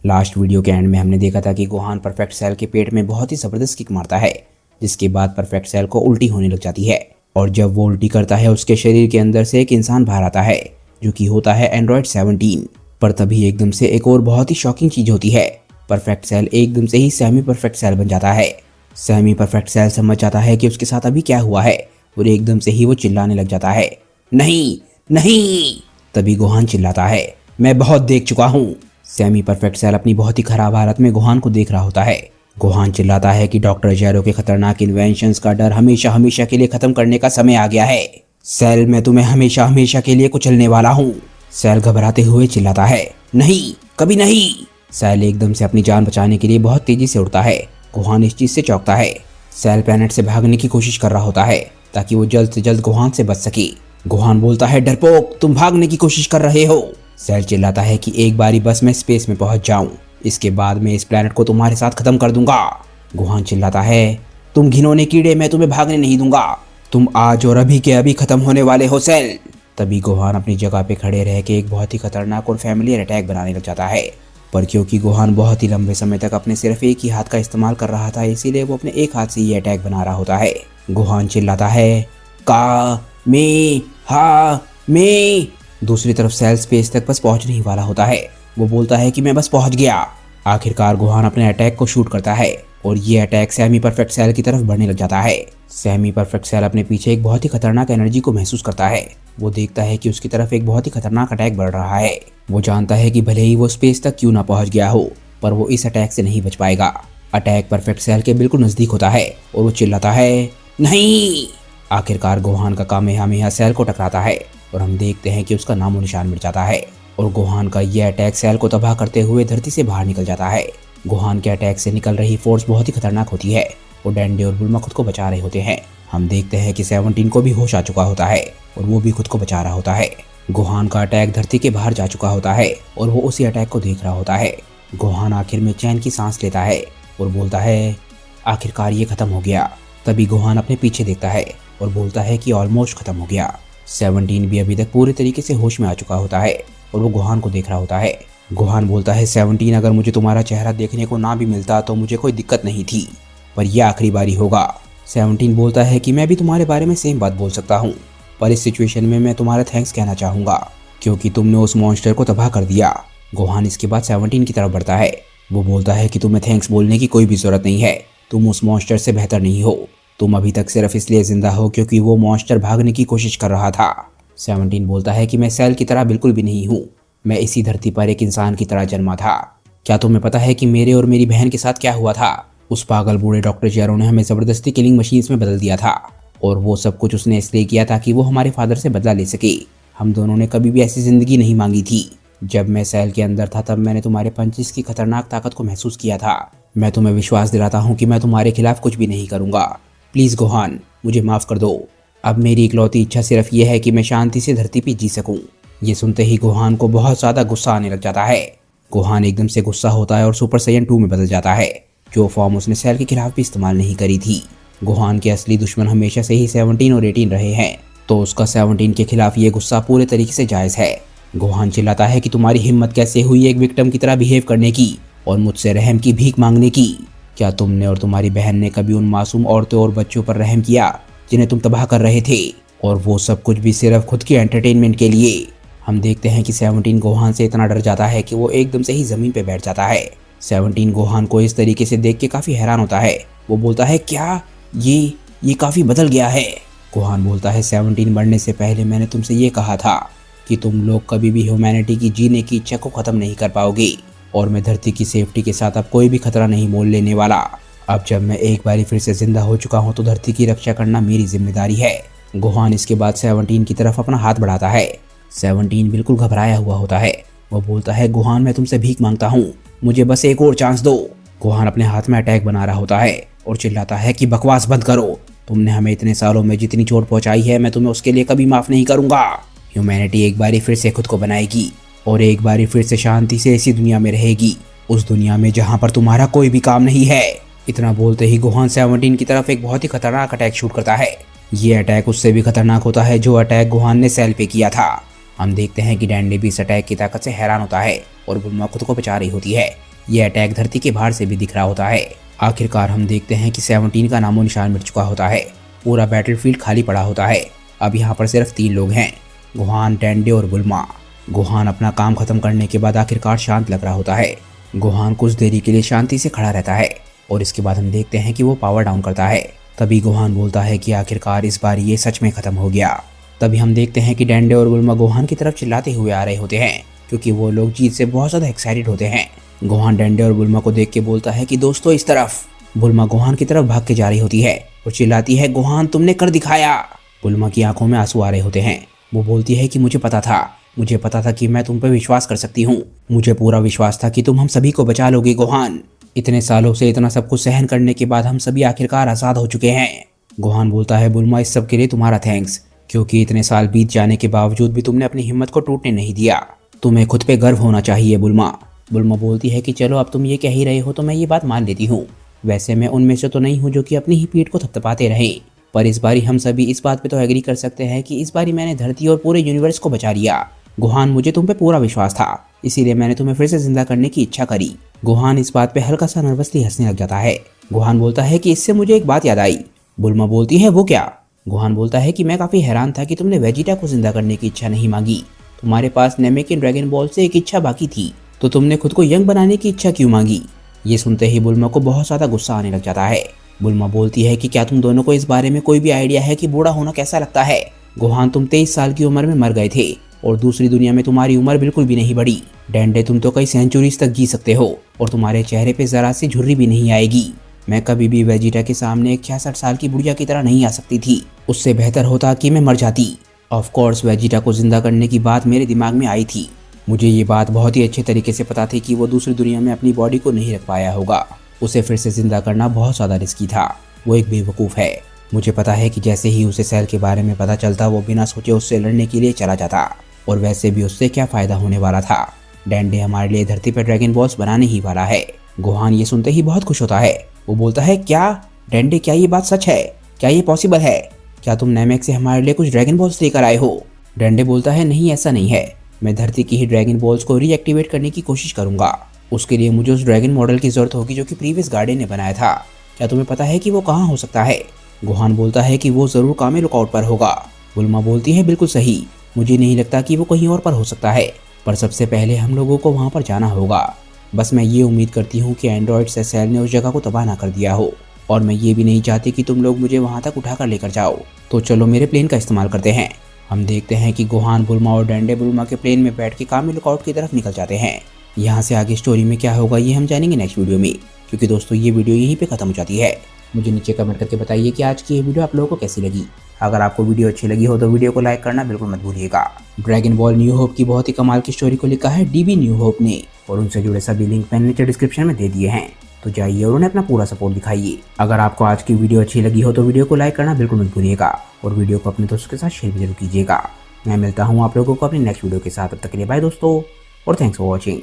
Last video के and में हमने देखा था कि गोहान परफेक्ट सेल के पेट में बहुत ही जबरदस्त किक मारता है, जिसके बाद परफेक्ट सेल को उल्टी होने लग जाती है। और जब वो उल्टी करता है उसके शरीर के अंदर से एक इंसान बाहर आता है, जो कि होता है एंड्रॉइड 17। पर तभी एकदम से एक और बहुत ही शॉकिंग चीज होती है। परफेक्ट सेल एकदम से ही सेमी परफेक्ट सेल बन जाता है। सेमी परफेक्ट सेल समझ जाता है कि उसके साथ अभी क्या हुआ है और एकदम से ही वो चिल्लाने लग जाता है, नहीं नहीं। तभी गोहान चिल्लाता है, मैं बहुत देख चुका हूँ। सेमी परफेक्ट सेल अपनी बहुत ही खराब हालत में गोहान को देख रहा होता है। गोहान चिल्लाता है कि डॉक्टर जैरो के खतरनाक इन्वेंशंस का डर हमेशा हमेशा के लिए खत्म करने का समय आ गया है। सेल, मैं तुम्हें हमेशा हमेशा के लिए कुचलने वाला हूँ। सेल घबराते हुए चिल्लाता है, नहीं, कभी नहीं। सेल एकदम से अपनी जान बचाने के लिए बहुत तेजी से उड़ता है। गोहान इस चीज से चौंकता है। सेल प्लेनेट से भागने की कोशिश कर रहा होता है ताकि वो जल्द से जल्द गोहान से बच सके। गोहान बोलता है, डरपोक, तुम भागने की कोशिश कर रहे हो। सेल चिल्लाता है कि एक बारी बस मैं स्पेस में पहुंच जाऊं, इसके बाद मैं इस प्लेनेट को तुम्हारे साथ खत्म कर दूंगा। गोहान चिल्लाता है, तुम घिनौने कीड़े, मैं तुम्हें भागने नहीं दूंगा। तुम आज और अभी के अभी खत्म होने वाले हो सेल। तभी गोहान अपनी जगह पे खड़े रह के एक बहुत ही खतरनाक और फैमिलियर अटैक बनाने लग जाता है। पर क्योंकि गोहान बहुत ही लंबे समय तक अपने सिर्फ एक ही हाथ का इस्तेमाल कर रहा था, इसीलिए वो अपने एक हाथ से ये अटैक बना रहा होता है। गोहान चिल्लाता है, का मे हा मे। दूसरी तरफ सेल स्पेस तक बस पहुंचने ही वाला होता है। वो बोलता है कि मैं बस पहुंच गया। आखिरकार गोहान अपने अटैक को शूट करता है और ये अटैक सेमी परफेक्ट सेल की तरफ बढ़ने लग जाता है। सेमी परफेक्ट सेल अपने पीछे एक बहुत ही खतरनाक एनर्जी को महसूस करता है। वो देखता है कि उसकी तरफ एक बहुत ही खतरनाक अटैक बढ़ रहा है। वो जानता है कि भले ही वो स्पेस तक क्यों ना पहुंच गया हो, पर वो इस अटैक से नहीं बच पाएगा। अटैक परफेक्ट सेल के बिल्कुल नजदीक होता है और वो चिल्लाता है, नहीं। आखिरकार गोहान का कामेहामेहा सेल को टकराता है और हम देखते हैं कि उसका नामो निशान मिट जाता है और गोहान का यह अटैक सेल को तबाह करते हुए धरती से बाहर निकल जाता है। गोहान के अटैक से निकल रही फोर्स बहुत ही खतरनाक होती है और डैंडे और बुल्मा खुद को बचा रहे होते हैं। हम देखते हैं कि 17 को भी होश आ चुका होता है और वो भी खुद को बचा रहा होता है। गोहान का अटैक धरती के बाहर जा चुका होता है और वो उसी अटैक को देख रहा होता है। गोहान आखिर में चैन की सांस लेता है और बोलता है, आखिरकार ये खत्म हो गया। तभी गोहान अपने पीछे देखता है और बोलता है कि ऑलमोस्ट खत्म हो गया। 17 भी अभी तक पूरे तरीके से होश में आ चुका होता है और वो गोहान को देख रहा होता है। गोहान बोलता है, 17, अगर मुझे तुम्हारा चेहरा देखने को ना भी मिलता तो मुझे कोई दिक्कत नहीं थी, पर यह आखिरी बारी होगा। 17 बोलता है कि मैं भी तुम्हारे बारे में सेम बात बोल सकता हूँ, पर इस सिचुएशन में मैं तुम्हारा थैंक्स कहना चाहूँगा क्योंकि तुमने उस मॉन्स्टर को तबाह कर दिया। गोहान इसके बाद 17 की तरफ बढ़ता है। वो बोलता है कि तुम्हें थैंक्स बोलने की कोई भी जरूरत नहीं है, तुम उस मॉन्स्टर से बेहतर नहीं हो। तुम अभी तक सिर्फ इसलिए जिंदा हो क्योंकि वो मॉन्स्टर भागने की कोशिश कर रहा था। 17 बोलता है कि मैं सेल की तरह बिल्कुल भी नहीं हूँ, मैं इसी धरती पर एक इंसान की तरह जन्मा था। क्या तुम्हें पता है कि मेरे और मेरी बहन के साथ क्या हुआ था? उस पागल बूढ़े डॉक्टर जैरो ने हमें जबरदस्ती किलिंग मशीन्स में बदल दिया था और वो सब कुछ उसने इसलिए किया ताकि वो हमारे फादर से बदला ले सके। हम दोनों ने कभी भी ऐसी जिंदगी नहीं मांगी थी। जब मैं सेल के अंदर था तब मैंने तुम्हारे पंचेस की खतरनाक ताकत को महसूस किया था। मैं तुम्हें विश्वास दिलाता हूँ कि मैं तुम्हारे खिलाफ कुछ भी नहीं करूँगा। प्लीज़ गोहान, मुझे माफ़ कर दो। अब मेरी इकलौती इच्छा सिर्फ ये है कि मैं शांति से धरती पर जी सकूँ। ये सुनते ही गोहान को बहुत ज़्यादा गुस्सा आने लग जाता है। गोहान एकदम से गुस्सा होता है और सुपर साइयन 2 में बदल जाता है, जो फॉर्म उसने सेल के खिलाफ भी इस्तेमाल नहीं करी थी। गोहान के असली दुश्मन हमेशा से ही 17 और 18 रहे हैं, तो उसका 17 के खिलाफ ये गुस्सा पूरे तरीके से जायज़ है। गोहान चिल्लाता है कि तुम्हारी हिम्मत कैसे हुई एक विक्टिम की तरह बिहेव करने की और मुझसे रहम की भीख मांगने की? क्या तुमने और तुम्हारी बहन ने कभी उन मासूम औरतों और बच्चों पर रहम किया जिन्हें तुम तबाह कर रहे थे, और वो सब कुछ भी सिर्फ खुद की एंटरटेनमेंट के लिए? हम देखते हैं कि 17 गोहान से इतना डर जाता है कि वो एकदम से ही जमीन पे बैठ जाता है। 17 गोहान को इस तरीके से देख के काफी हैरान होता है। वो बोलता है, क्या ये काफी बदल गया है? गोहान बोलता है, 17 मरने से पहले मैंने तुमसे ये कहा था कि तुम लोग कभी भी ह्यूमैनिटी की जीने की इच्छा को खत्म नहीं कर पाओगे और मैं धरती की सेफ्टी के साथ अब कोई भी खतरा नहीं मोल लेने वाला। अब जब मैं एक बारी फिर से जिंदा हो चुका हूँ तो धरती की रक्षा करना मेरी जिम्मेदारी है। गोहान इसके बाद 17 की तरफ अपना हाथ बढ़ाता है। 17 बिल्कुल घबराया हुआ होता है। वो बोलता है, गोहान, मैं तुमसे भीख मांगता हूँ, मुझे बस एक और चांस दो। गोहान अपने हाथ में अटैक बना रहा होता है और चिल्लाता है कि बकवास बंद करो। तुमने हमें इतने सालों में जितनी चोट पहुंचाई है मैं तुम्हें उसके लिए कभी माफ नहीं करूंगा। ह्यूमैनिटी एक बारी फिर से खुद को बनाएगी और एक बारी फिर से शांति से इसी दुनिया में रहेगी, उस दुनिया में जहाँ पर तुम्हारा कोई भी काम नहीं है। इतना बोलते ही गोहान 17 की तरफ एक बहुत ही खतरनाक अटैक शूट करता है। ये अटैक उससे भी खतरनाक होता है जो अटैक गोहान ने सेल पे किया था। हम देखते हैं कि डैंडी भी इस अटैक की ताकत से हैरान होता है और बुल्मा खुद को बचा रही होती है। ये अटैक धरती के बाहर से भी दिख रहा होता है। आखिरकार हम देखते हैं कि 17 का नामो निशान मिट चुका होता है। पूरा बैटलफील्ड खाली पड़ा होता है। अब यहाँ पर सिर्फ 3 लोग हैं, गोहान, डेंडे और बुल्मा। गोहान अपना काम खत्म करने के बाद आखिरकार शांत लग रहा होता है। गोहान कुछ देरी के लिए शांति से खड़ा रहता है और इसके बाद हम देखते हैं कि वो पावर डाउन करता है। तभी गोहान बोलता है कि आखिरकार इस बार ये सच में खत्म हो गया। तभी हम देखते हैं कि डेंडे और बुल्मा गोहान की तरफ चिल्लाते हुए आ रहे होते हैं क्योंकि वो लोग जीत से बहुत ज्यादा एक्साइटेड होते हैं। गोहान डेंडे और बुल्मा को देख के बोलता है कि दोस्तों इस तरफ। बुल्मा गोहान की तरफ भाग के जा रही होती है और चिल्लाती है, गोहान तुमने कर दिखाया। बुल्मा की आंखों में आंसू आ रहे होते हैं। वो बोलती है कि मुझे पता था कि मैं तुम पर विश्वास कर सकती हूँ। मुझे पूरा विश्वास था कि तुम हम सभी को बचा लोगे गोहान। इतने सालों से इतना सब कुछ सहन करने के बाद हम सभी आखिरकार आजाद हो चुके हैं। गोहान बोलता है, बुल्मा इस सब के लिए तुम्हारा थैंक्स, क्योंकि इतने साल बीत जाने के बावजूद भी तुमने अपनी हिम्मत को टूटने नहीं दिया। तुम्हें खुद पे गर्व होना चाहिए बुल्मा। बुल्मा बोलती है कि चलो अब तुम ये कह ही रहे हो तो मैं ये बात मान लेती हूँ। वैसे मैं उनमें से तो नहीं हूँ जो कि अपनी ही पीठ को थपथपाते रहे, पर इस बारी हम सभी इस बात पे तो एग्री कर सकते हैं कि इस बारी मैंने धरती और पूरे यूनिवर्स को बचा लिया। गोहान मुझे तुम पे पूरा विश्वास था, इसीलिए मैंने तुम्हें फिर से जिंदा करने की इच्छा करी। गोहान इस बात पे हल्का सा नर्वसली हंसने लग जाता है। गोहान बोलता है कि इससे मुझे एक बात याद आई। बुल्मा बोलती है, वो क्या? गोहान बोलता है कि मैं काफी हैरान था कि तुमने वेजिटा को जिंदा करने की इच्छा नहीं मांगी। तुम्हारे पास नेमेकिन ड्रैगन बॉल से एक इच्छा बाकी थी, तो तुमने खुद को यंग बनाने की इच्छा क्यों मांगी? ये सुनते ही बुल्मा को बहुत ज्यादा गुस्सा आने लग जाता है। बुल्मा बोलती है कि क्या तुम दोनों को इस बारे में कोई भी आइडिया है कि बूढ़ा होना कैसा लगता है? गोहान तुम 23 साल की उम्र में मर गए थे और दूसरी दुनिया में तुम्हारी उम्र बिल्कुल भी नहीं बढ़ी। डेंडे तुम तो कई सेंचुरीज तक जी सकते हो और तुम्हारे चेहरे पे जरा सी झुर्री भी नहीं आएगी। मैं कभी भी वेजिटा के सामने एक 66 साल की बुढ़िया की तरह नहीं आ सकती थी। उससे बेहतर होता कि मैं मर जाती। ऑफ कोर्स वेजिटा को जिंदा करने की बात मेरे दिमाग में आई थी। मुझे ये बात बहुत ही अच्छे तरीके से पता थी कि वो दूसरी दुनिया में अपनी बॉडी को नहीं रख पाया होगा। उसे फिर से जिंदा करना बहुत ज़्यादा रिस्की था। वो एक बेवकूफ़ है। मुझे पता है कि जैसे ही उसे सेल के बारे में पता चलता वो बिना सोचे उससे लड़ने के लिए चला जाता, और वैसे भी उससे क्या फ़ायदा होने वाला था। डेंडे हमारे लिए धरती पर ड्रैगन बॉल्स बनाने ही वाला है। गोहान ये सुनते ही बहुत खुश होता है। वो बोलता है, क्या डेंडे, क्या ये बात सच है? क्या ये पॉसिबल है? क्या तुम नेमेक से हमारे लिए कुछ ड्रैगन बॉल्स लेकर आए हो? डेंडे बोलता है, नहीं ऐसा नहीं है। मैं धरती की ही ड्रैगन बॉल्स को रीएक्टिवेट करने की कोशिश करूंगा। उसके लिए मुझे उस ड्रैगन मॉडल की जरूरत होगी जो कि प्रीवियस गार्डियन ने बनाया था। क्या तुम्हें पता है कि वो कहाँ हो सकता है? गोहान बोलता है कि वो जरूर कामे लुकआउट पर होगा। बुल्मा बोलती है, बिल्कुल सही। मुझे नहीं लगता कि वो कहीं और पर हो सकता है, पर सबसे पहले हम लोगों को वहाँ पर जाना होगा। बस मैं ये उम्मीद करती हूँ कि एंड्रॉइड से सेल ने उस जगह को तबाह ना कर दिया हो, और मैं ये भी नहीं चाहती कि तुम लोग मुझे वहाँ तक उठाकर लेकर जाओ। तो चलो मेरे प्लेन का इस्तेमाल करते हैं। हम देखते हैं कि गोहान, बुल्मा और डेंडे बुल्मा के प्लेन में बैठ के कामे लुकआउट की तरफ निकल जाते हैं। यहाँ से आगे स्टोरी में क्या होगा ये हम जानेंगे नेक्स्ट वीडियो में, क्योंकि दोस्तों ये वीडियो यहीं पे खत्म हो जाती है। मुझे नीचे कमेंट करके बताइए कि आज की ये वीडियो आप लोगों को कैसी लगी। अगर आपको वीडियो अच्छी लगी हो तो वीडियो को लाइक करना बिल्कुल मत भूलिएगा। ड्रैगन बॉल न्यू होप की बहुत ही कमाल की स्टोरी को लिखा है डीबी न्यू होप ने, और उनसे जुड़े सभी लिंक मैंने नीचे डिस्क्रिप्शन में दे दिए हैं, तो जाइए और उन्हें अपना पूरा सपोर्ट दिखाइए। अगर आपको आज की वीडियो अच्छी लगी हो तो वीडियो को लाइक करना बिल्कुल मत भूलिएगा, और वीडियो को अपने दोस्तों के साथ शेयर भी जरूर कीजिएगा। मैं मिलता हूँ आप लोगों को अपनी नेक्स्ट वीडियो के साथ। तब तक के लिए बाय दोस्तों, और थैंक्स फॉर वॉचिंग।